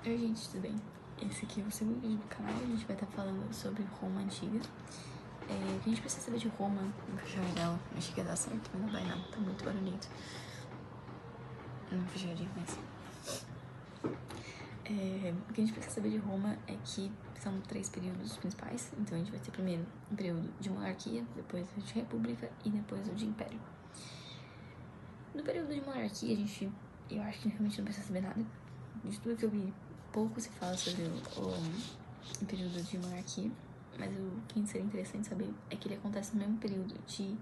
Oi gente, tudo bem? Esse aqui é o segundo vídeo do canal. A gente vai estar falando sobre Roma Antiga. O que a gente precisa saber de Roma, no cachorro dela. Achei que ia dar certo, mas não vai não, tá muito barulhento. Não fecharia, mas... o que a gente precisa saber de Roma é que são 3 períodos principais. Então a gente vai ter primeiro um período de monarquia, depois de república e depois o de império. No período de monarquia, eu acho que realmente não precisa saber nada. De tudo que eu vi, pouco se fala sobre o período de monarquia, mas o que seria interessante saber é que ele acontece no mesmo período de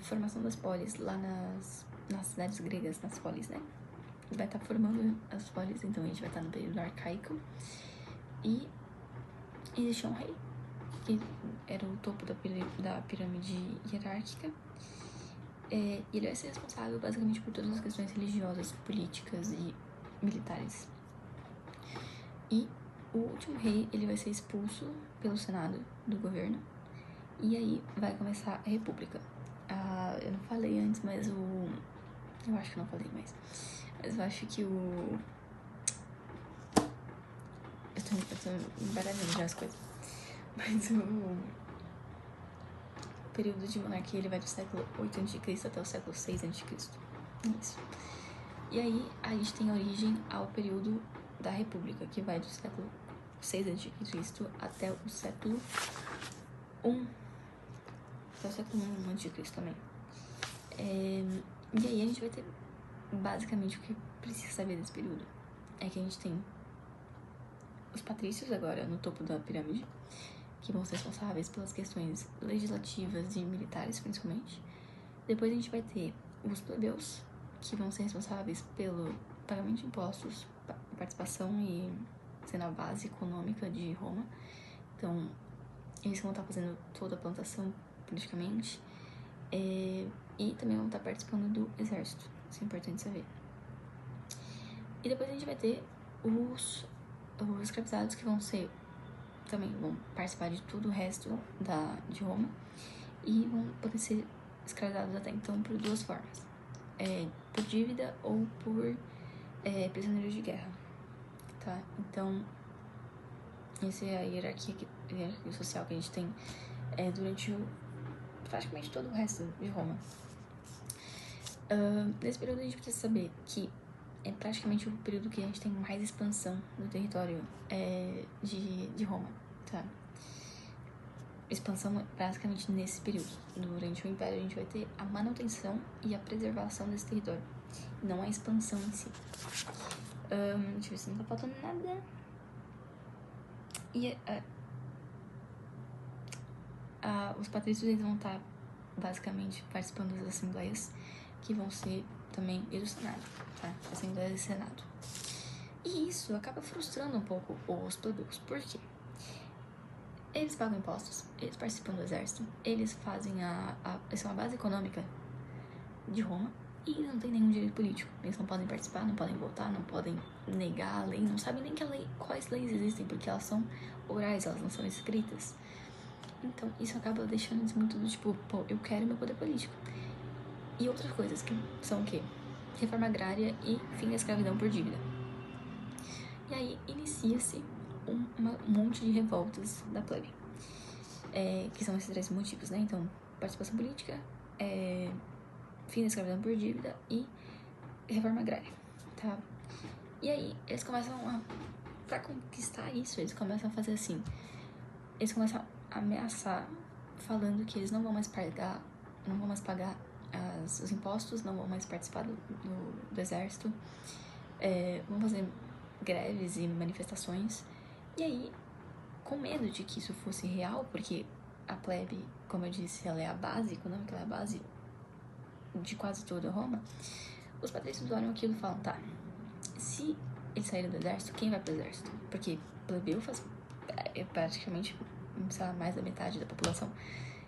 formação das polis, lá nas cidades gregas, nas polis, né? Vai estar formando as polis, então a gente vai estar no período arcaico. E existia um rei, que era o topo da pirâmide hierárquica. E ele vai ser responsável basicamente por todas as questões religiosas, políticas e militares. E o último rei, ele vai ser expulso pelo Senado do governo. E aí vai começar a república. Eu não falei antes, mas eu acho que não falei mais. Mas eu acho que eu tô embaralhando já as coisas. Mas o período de monarquia, ele vai do século 8 a.C. até o século 6 a.C. Isso. E aí a gente tem origem ao período da república, que vai do século 6 a.C. até o século 1. Até o século 1 a.C. também. E aí a gente vai ter basicamente o que precisa saber desse período. É que a gente tem os patrícios agora no topo da pirâmide, que vão ser responsáveis pelas questões legislativas e militares, principalmente. Depois a gente vai ter os plebeus, que vão ser responsáveis pelo pagamento de impostos, participação e sendo a base econômica de Roma. Então, eles vão estar fazendo toda a plantação, politicamente, e também vão estar participando do exército. Isso é importante saber. E depois a gente vai ter os escravizados, que também vão participar de tudo o resto de Roma e vão poder ser escravizados até então por 2 formas: por dívida ou por prisioneiros de guerra, tá? Então, essa é a hierarquia social que a gente tem durante praticamente todo o resto de Roma. Nesse período a gente precisa saber que é praticamente o período que a gente tem mais expansão no território de Roma, tá? Expansão basicamente nesse período. Durante o Império a gente vai ter a manutenção e a preservação desse território, não a expansão em si. Deixa eu ver se não tá faltando nada. E os patrícios, eles vão estar basicamente participando das assembleias, que vão ser também e do Senado, tá? Assembleia e Senado. E isso acaba frustrando um pouco os plebeus. Por quê? Eles pagam impostos, eles participam do exército, eles fazem eles são a base econômica de Roma, e eles não têm nenhum direito político. Eles não podem participar, não podem votar, não podem negar a lei, não sabem nem quais leis existem, porque elas são orais, elas não são escritas. Então, isso acaba deixando eles muito do tipo, pô, eu quero meu poder político. E outras coisas que são o quê? Reforma agrária e fim da escravidão por dívida. E aí inicia-se um monte de revoltas da plebe, que são esses 3 motivos, né? Então, participação política, fim da escravidão por dívida e reforma agrária, tá? E aí eles começam pra conquistar isso, eles começam a fazer assim, eles começam a ameaçar, falando que eles não vão mais pagar os impostos, não vão mais participar do exército, vão fazer greves e manifestações. E aí, com medo de que isso fosse real, porque a plebe, como eu disse, ela é a base econômica, ela é a base de quase toda Roma, os patrícios olham aquilo e falam, tá, se eles saírem do exército, quem vai pro exército? Porque plebeu faz praticamente, sei lá, mais da metade da população.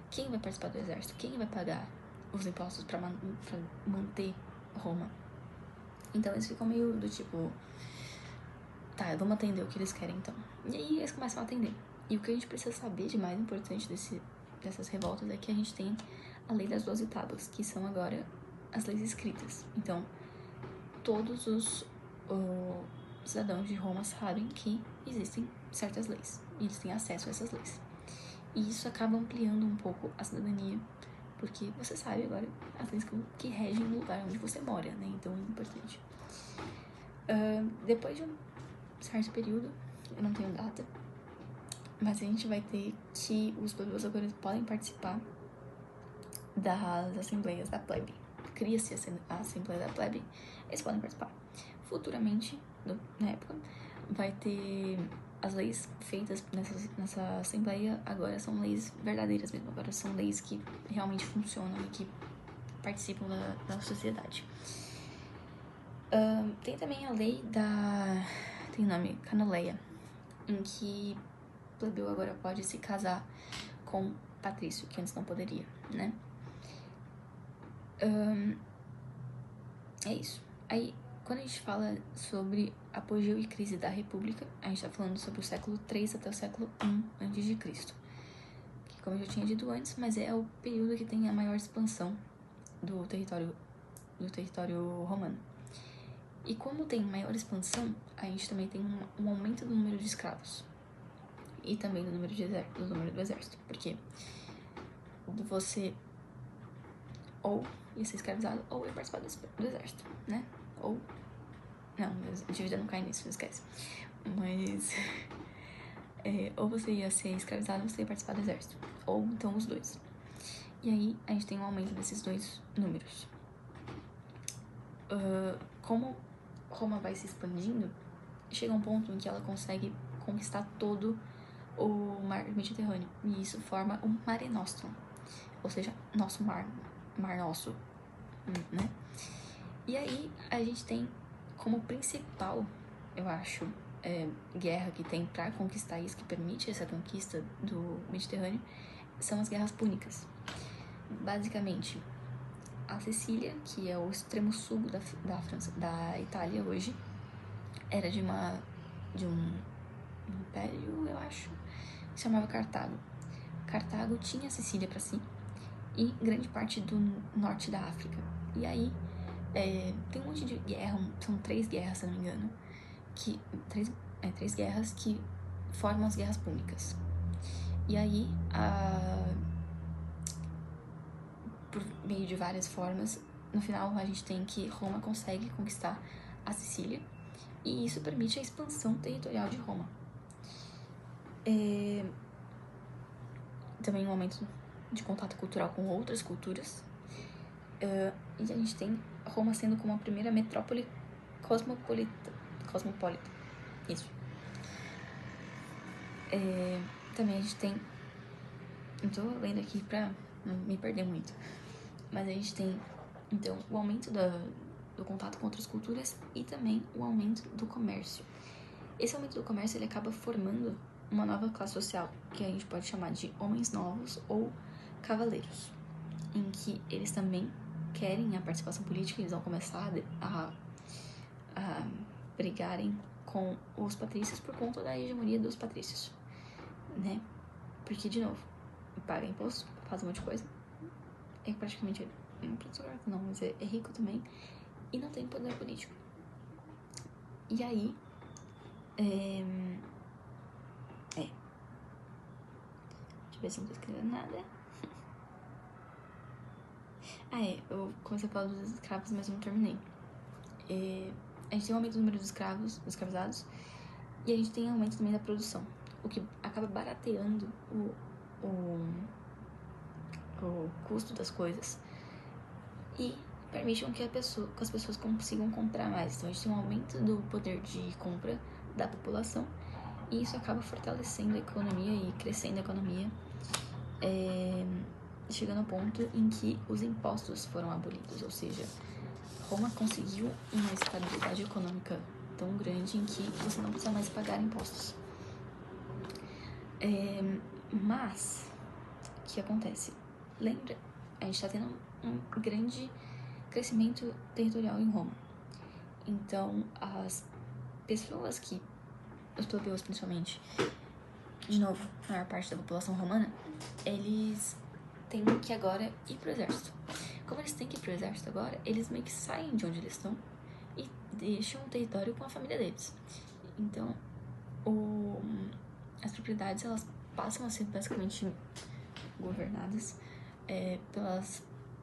Quem vai participar do exército? Quem vai pagar os impostos pra manter Roma? Então eles ficam meio do tipo, tá, vamos atender o que eles querem então. E aí eles começam a atender. E o que a gente precisa saber de mais importante dessas revoltas é que a gente tem a lei das 12 tábuas, que são agora as leis escritas. Então, todos os cidadãos de Roma sabem que existem certas leis e eles têm acesso a essas leis. E isso acaba ampliando um pouco a cidadania, porque você sabe agora as leis que regem o lugar onde você mora, né? Então é importante. Depois de um certo período, eu não tenho data, mas a gente vai ter que os plebeus agora podem participar das assembleias da plebe. Cria-se a Assembleia da Plebe, eles podem participar. Futuramente, na época, vai ter as leis feitas nessa Assembleia, agora são leis verdadeiras mesmo, agora são leis que realmente funcionam e que participam da sociedade. Tem também a lei tem nome, Canoleia, em que plebeu agora pode se casar com patrício, que antes não poderia, né? É isso. Aí, quando a gente fala sobre apogeu e crise da República, a gente tá falando sobre o século III até o século I a.C., que, como eu já tinha dito antes, mas é o período que tem a maior expansão do território romano. E como tem maior expansão, a gente também tem um aumento do número de escravos e também do número do exército, porque você ou ia ser escravizado ou ia participar do exército, né? Ou... Não, a dívida não cai nisso, não esquece. Mas... ou você ia ser escravizado ou você ia participar do exército. Ou então os dois. E aí a gente tem um aumento desses dois números. Como Roma vai se expandindo, chega um ponto em que ela consegue conquistar todo o mar Mediterrâneo. E isso forma o Mare Nostrum. Ou seja, nosso mar nosso, né? E aí a gente tem como principal, eu acho, guerra que tem pra conquistar isso, que permite essa conquista do Mediterrâneo, são as guerras púnicas. Basicamente, a Sicília, que é o extremo sul da Itália hoje, era de um império, eu acho, que se chamava Cartago. Cartago tinha a Sicília pra si e grande parte do norte da África. E aí, tem um monte de guerra, são 3 guerras, se não me engano, três guerras que formam as guerras púnicas. E aí, por meio de várias formas, no final a gente tem que Roma consegue conquistar a Sicília, e isso permite a expansão territorial de Roma. Também um aumento de contato cultural com outras culturas. E a gente tem Roma sendo como a primeira metrópole cosmopolita. Isso. Também a gente tem... Não tô lendo aqui pra não me perder muito. Mas a gente tem, então, o aumento do contato com outras culturas e também o aumento do comércio. Esse aumento do comércio, ele acaba formando uma nova classe social, que a gente pode chamar de homens novos ou cavaleiros, em que eles também querem a participação política, eles vão começar a brigarem com os patrícios por conta da hegemonia dos patrícios, né? Porque, de novo, paga imposto, faz um monte de coisa, é praticamente um professor, não, mas é rico também, e não tem poder político. E aí, deixa eu ver se não tô escrevendo nada. Eu comecei a falar dos escravos, mas não terminei. A gente tem um aumento do número de escravizados, e a gente tem um aumento também da produção, o que acaba barateando o custo das coisas e permite que as pessoas consigam comprar mais. Então a gente tem um aumento do poder de compra da população, e isso acaba fortalecendo a economia e crescendo a economia, chegando ao ponto em que os impostos foram abolidos, ou seja, Roma conseguiu uma estabilidade econômica tão grande em que você não precisa mais pagar impostos. Mas, o que acontece? Lembra, a gente está tendo um grande crescimento territorial em Roma. Então, as pessoas os plebeus principalmente, de novo, a maior parte da população romana, eles têm que agora ir pro exército. Como eles têm que ir pro exército agora, eles meio que saem de onde eles estão e deixam o território com a família deles. Então, as propriedades, elas passam a ser basicamente governadas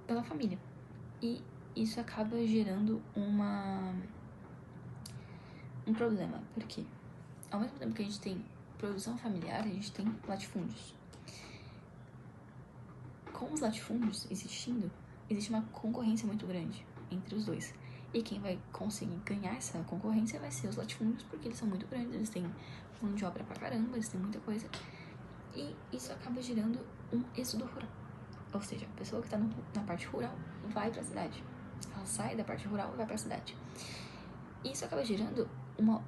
pela família. E isso acaba gerando um problema, porque ao mesmo tempo que a gente tem produção familiar, a gente tem latifúndios. Com os latifúndios existindo, existe uma concorrência muito grande entre os dois. E quem vai conseguir ganhar essa concorrência vai ser os latifúndios, porque eles são muito grandes, eles têm mão de obra pra caramba, eles têm muita coisa. E isso acaba gerando um êxodo rural. Ou seja, a pessoa que tá na parte rural vai pra cidade. Ela sai da parte rural e vai pra cidade. E isso acaba gerando uma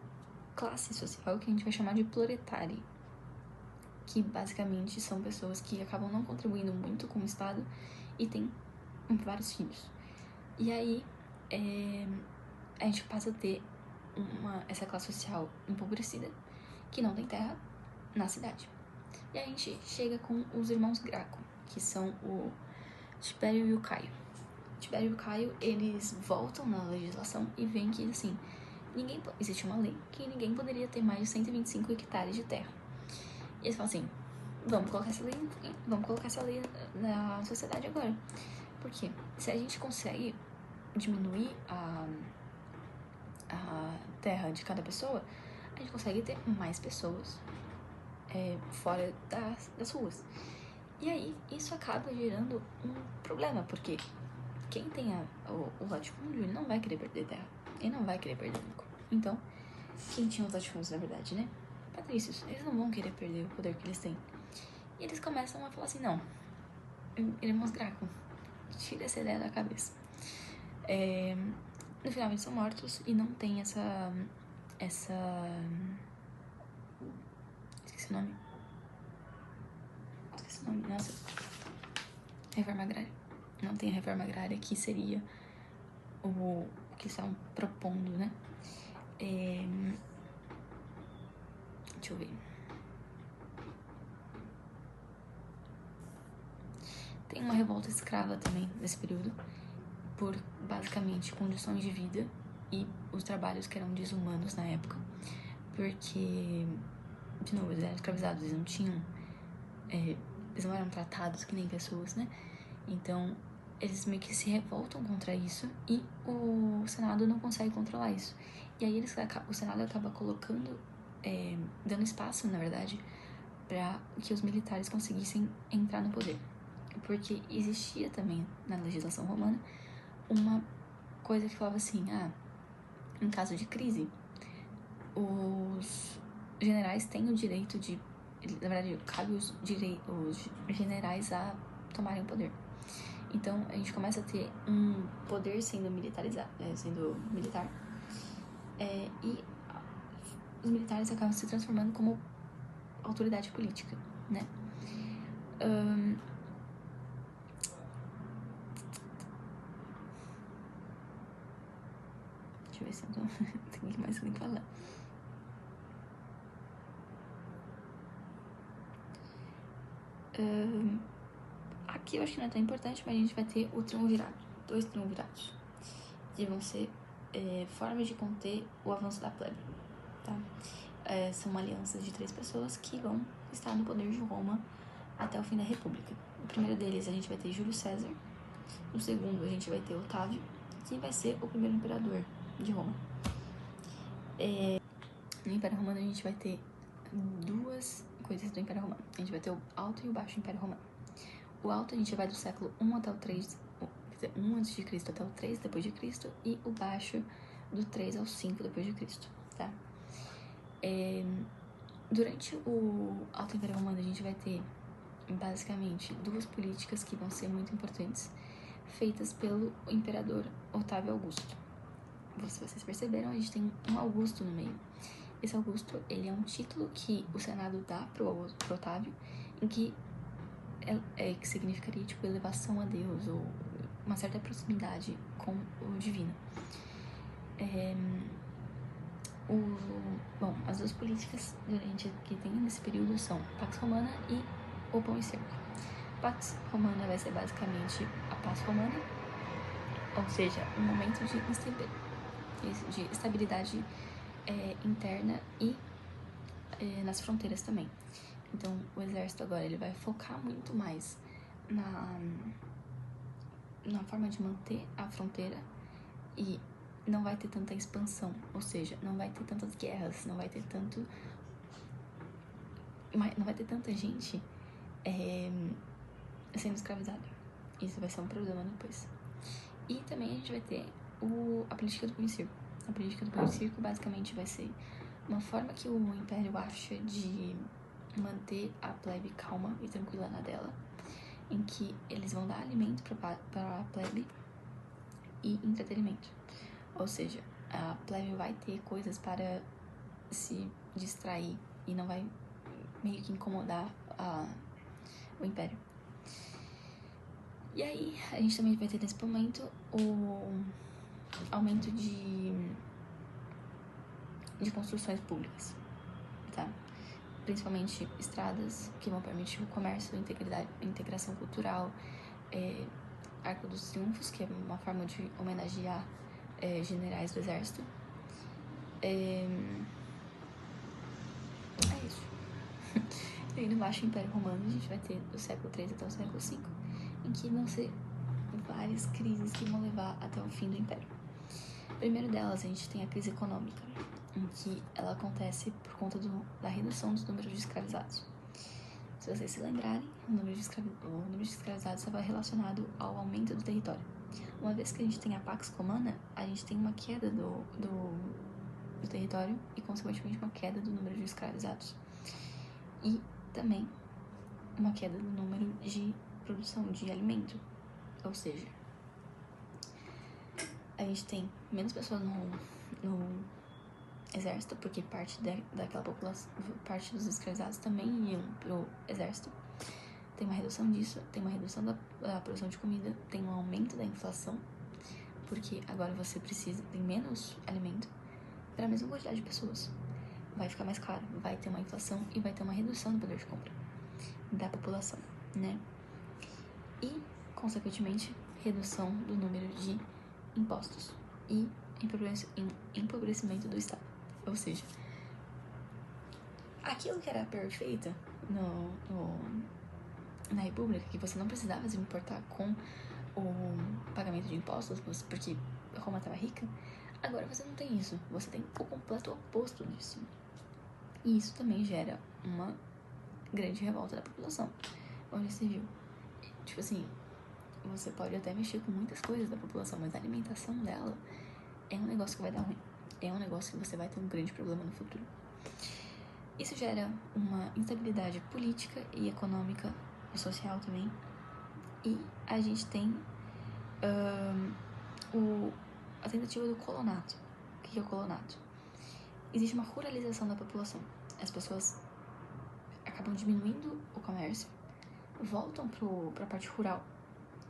classe social que a gente vai chamar de proletária, que basicamente são pessoas que acabam não contribuindo muito com o Estado e têm vários filhos. E aí a gente passa a ter essa classe social empobrecida, que não tem terra, na cidade. E aí a gente chega com os irmãos Graco, que são o Tibério e o Caio. Tibério e o Caio, eles voltam na legislação e veem que, assim, existe uma lei que ninguém poderia ter mais de 125 hectares de terra. E eles falam assim, vamos colocar essa lei na sociedade agora. Porque se a gente consegue diminuir a terra de cada pessoa, a gente consegue ter mais pessoas fora das ruas. E aí, isso acaba gerando um problema, porque quem tem o latifúndio, ele não vai querer perder terra, ele não vai querer perder lucro. Então, quem tinha os latifúndios, na verdade, né? Patrícios, eles não vão querer perder o poder que eles têm. E eles começam a falar assim, não, irmãos Graco, tira essa ideia da cabeça. No final eles são mortos e não tem essa... Esqueci o nome, nossa. Reforma agrária. Não tem a reforma agrária, que seria o que estão propondo, né? Deixa eu ver. Tem uma revolta escrava também nesse período, por basicamente condições de vida e os trabalhos que eram desumanos na época, porque, de novo, eles eram escravizados, eles não tinham, eles não eram tratados que nem pessoas, né? Então, eles meio que se revoltam contra isso e o Senado não consegue controlar isso. E aí o Senado acaba colocando, dando espaço, na verdade, para que os militares conseguissem entrar no poder. Porque existia também na legislação romana uma coisa que falava assim, em caso de crise, os generais têm o direito de, na verdade, cabe os generais a tomarem o poder. Então, a gente começa a ter um poder sendo militarizado, sendo militar, e os militares acabam se transformando como autoridade política, né? Deixa eu ver se eu tem mais o que falar. Aqui eu acho que não é tão importante, mas a gente vai ter o triunvirato, 2 triunviratos, que vão ser formas de conter o avanço da plebe, tá? São alianças de 3 pessoas que vão estar no poder de Roma até o fim da República. O primeiro deles a gente vai ter Júlio César, no segundo a gente vai ter Otávio, que vai ser o primeiro imperador de Roma. No Império Romano a gente vai ter 2 coisas do Império Romano. A gente vai ter o Alto e o Baixo Império Romano. O Alto a gente vai do século 1 até o 3, 1 a.C. até o 3 depois de Cristo, e o Baixo do 3 ao 5 depois de Cristo, tá? Durante o Alto Império Romano a gente vai ter basicamente 2 políticas que vão ser muito importantes, feitas pelo imperador Otávio Augusto. Se vocês perceberam, a gente tem um Augusto no meio. Esse Augusto, ele é um título que o Senado dá pro Otávio, em que que significaria, tipo, elevação a Deus, ou uma certa proximidade com o divino. As 2 políticas que tem nesse período são Pax Romana e o Pão e Cerco. Pax Romana vai ser basicamente a paz romana, ou seja, um momento de de estabilidade interna e nas fronteiras também. Então, o exército agora ele vai focar muito mais na forma de manter a fronteira e não vai ter tanta expansão, ou seja, não vai ter tantas guerras, não vai ter tanta gente sendo escravizada. Isso vai ser um problema depois. E também a gente vai ter a política do pão e circo. A política do pão e circo basicamente vai ser uma forma que o Império acha de manter a plebe calma e tranquila na dela, em que eles vão dar alimento para a plebe e entretenimento. Ou seja, a plebe vai ter coisas para se distrair e não vai meio que incomodar o Império. E aí, a gente também vai ter nesse momento o aumento de construções públicas, tá? Principalmente estradas que vão permitir o comércio, integração cultural, Arco dos Triunfos, que é uma forma de homenagear generais do exército. É isso. E aí no Baixo Império Romano a gente vai ter do século III até o século V, em que vão ser várias crises que vão levar até o fim do Império. Primeiro delas, a gente tem a crise econômica, em que ela acontece por conta da redução dos números de escravizados. Se vocês se lembrarem, o número de escravizados estava relacionado ao aumento do território. Uma vez que a gente tem a Pax Romana, a gente tem uma queda do território e, consequentemente, uma queda do número de escravizados. E também uma queda do número de produção de alimento. Ou seja, a gente tem menos pessoas no exército, porque parte daquela população, parte dos escravizados também iam pro exército. Tem uma redução disso, tem uma redução da produção de comida, tem um aumento da inflação, porque agora você tem menos alimento para a mesma quantidade de pessoas. Vai ficar mais caro, vai ter uma inflação e vai ter uma redução do poder de compra da população, né? E, consequentemente, redução do número de impostos e empobrecimento do Estado. Ou seja, aquilo que era perfeito na República, que você não precisava se importar com o pagamento de impostos, porque Roma estava rica, agora você não tem isso. Você tem o completo oposto disso. E isso também gera uma grande revolta da população, onde se viu. Tipo assim, você pode até mexer com muitas coisas da população, mas a alimentação dela é um negócio que vai dar ruim. É um negócio que você vai ter um grande problema no futuro. Isso gera uma instabilidade política e econômica e social também. E a gente tem a tentativa do colonato. O que é o colonato? Existe uma ruralização da população. As pessoas acabam diminuindo o comércio, voltam para a parte rural.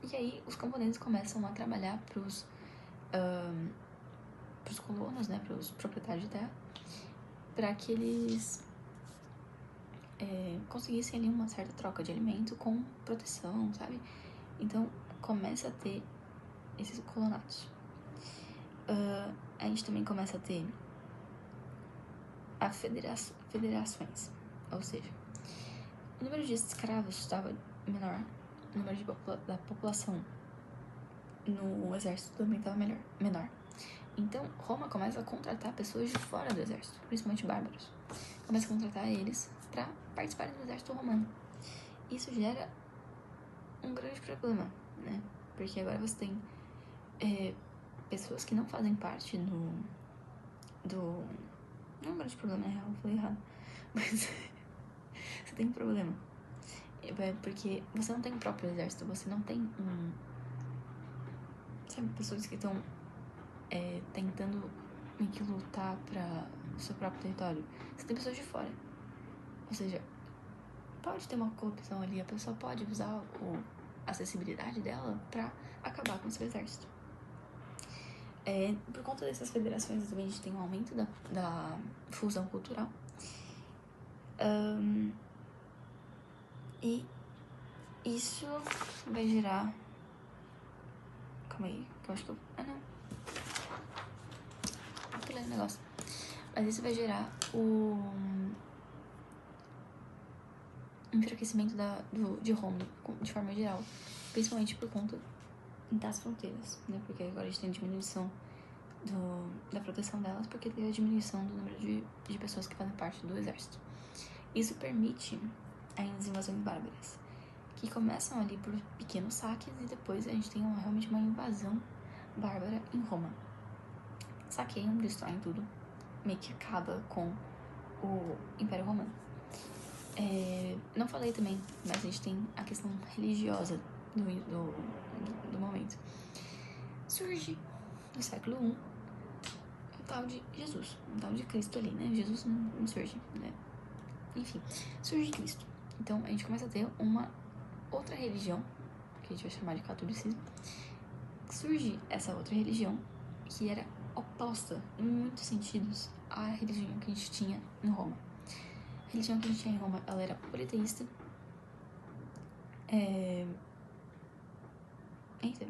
E aí os camponeses começam a trabalhar para os colonos, né, para os proprietários de terra, para que eles conseguissem ali uma certa troca de alimento com proteção, sabe? Então começa a ter esses colonatos. A gente também começa a ter federações, ou seja, o número de escravos estava menor, o número da população no exército também estava menor. Então, Roma começa a contratar pessoas de fora do exército, principalmente bárbaros. Começa a contratar eles para participarem do exército romano. Isso gera um grande problema, né? Porque agora você tem pessoas que não fazem parte do... Não é um grande problema, na real, eu falei errado. Mas você tem um problema. Porque você não tem um próprio exército, você não tem sabe, pessoas que estão tentando meio que lutar para o seu próprio território. Você tem pessoas de fora. Ou seja, pode ter uma corrupção ali, a pessoa pode usar a acessibilidade dela para acabar com o seu exército. Por conta dessas federações, também a gente tem um aumento da fusão cultural. E isso vai gerar... Calma aí, que eu acho que eu... não. aquele negócio. Mas isso vai gerar o enfraquecimento de Roma, de forma geral. Principalmente por conta das fronteiras, né? Porque agora a gente tem diminuição da proteção delas, porque teve a diminuição do número de pessoas que fazem parte do exército. Isso permite as invasões bárbaras, que começam ali por pequenos saques e depois a gente tem realmente uma invasão bárbara em Roma. Saqueiam, destroem tudo, meio que acaba com o Império Romano. Não falei também, mas a gente tem a questão religiosa do momento. Surge no século I um tal de Jesus, um tal de Cristo ali, né? Jesus não surge, né? Enfim, surge Cristo. Então a gente começa a ter uma outra religião, que a gente vai chamar de catolicismo. Surge essa outra religião que era oposta em muitos sentidos à religião que a gente tinha em Roma. A religião que a gente tinha em Roma, ela era politeísta. Eita.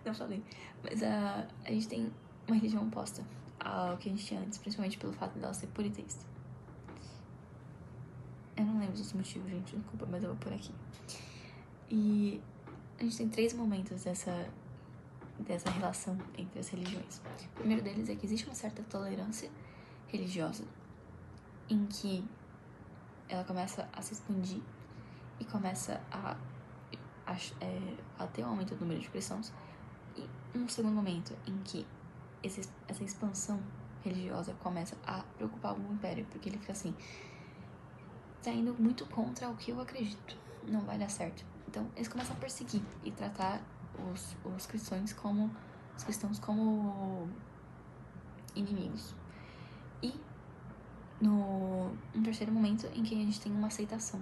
Não falei. Mas a gente tem uma religião oposta ao que a gente tinha antes, principalmente pelo fato dela ser politeísta. Eu não lembro os motivos, gente, desculpa, mas eu vou por aqui. E a gente tem 3 momentos dessa relação entre as religiões. O primeiro deles é que existe uma certa tolerância religiosa, em que ela começa a se expandir e começa a ter um aumento do número de cristãos. E um segundo momento em que essa expansão religiosa começa a preocupar o império, porque ele fica assim, tá indo muito contra o que eu acredito, não vai dar certo. Então eles começam a perseguir e tratar os cristãos como inimigos. E um terceiro momento em que a gente tem uma aceitação,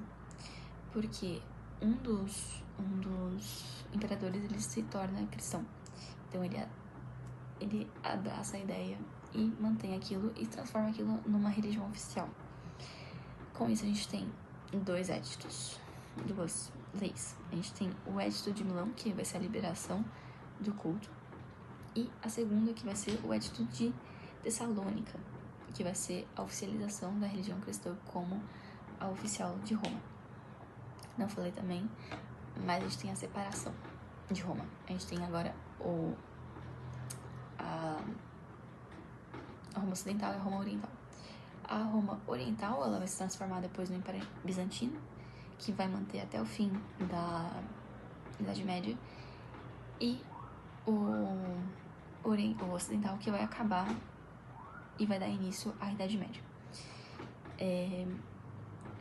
porque um dos imperadores, ele se torna cristão. Então ele abraça a ideia e mantém aquilo e transforma aquilo numa religião oficial. Com isso a gente tem 2 éditos, 2 leis. A gente tem o Edito de Milão, que vai ser a liberação do culto, e a segunda, que vai ser o Edito de Tessalônica, que vai ser a oficialização da religião cristã como a oficial de Roma. Não falei também, mas a gente tem a separação de Roma. A gente tem agora a Roma Ocidental e a Roma Oriental. A Roma Oriental, ela vai se transformar depois no Império Bizantino, que vai manter até o fim da Idade Média, e o Ocidental, que vai acabar e vai dar início à Idade Média.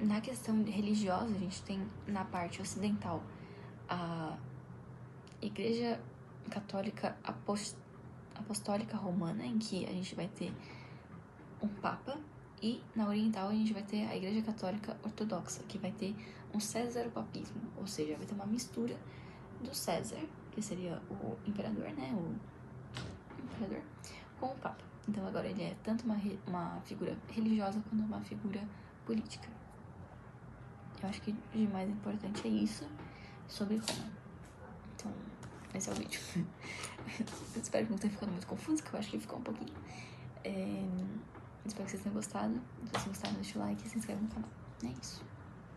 Na questão religiosa, a gente tem na parte ocidental a Igreja Católica Apostólica Romana, em que a gente vai ter um Papa, e na Oriental a gente vai ter a Igreja Católica Ortodoxa, que vai ter um Césaropapismo, ou seja, vai ter uma mistura do César, que seria o imperador, né, o imperador, com o Papa. Então agora ele é tanto uma figura religiosa quanto uma figura política. Eu acho que de mais importante é isso sobre Roma. Então, esse é o vídeo. Eu espero que não tenha ficado muito confuso, que eu acho que ficou um pouquinho. Espero que vocês tenham gostado. Se vocês gostaram, deixa o like e se inscreve no canal. É isso.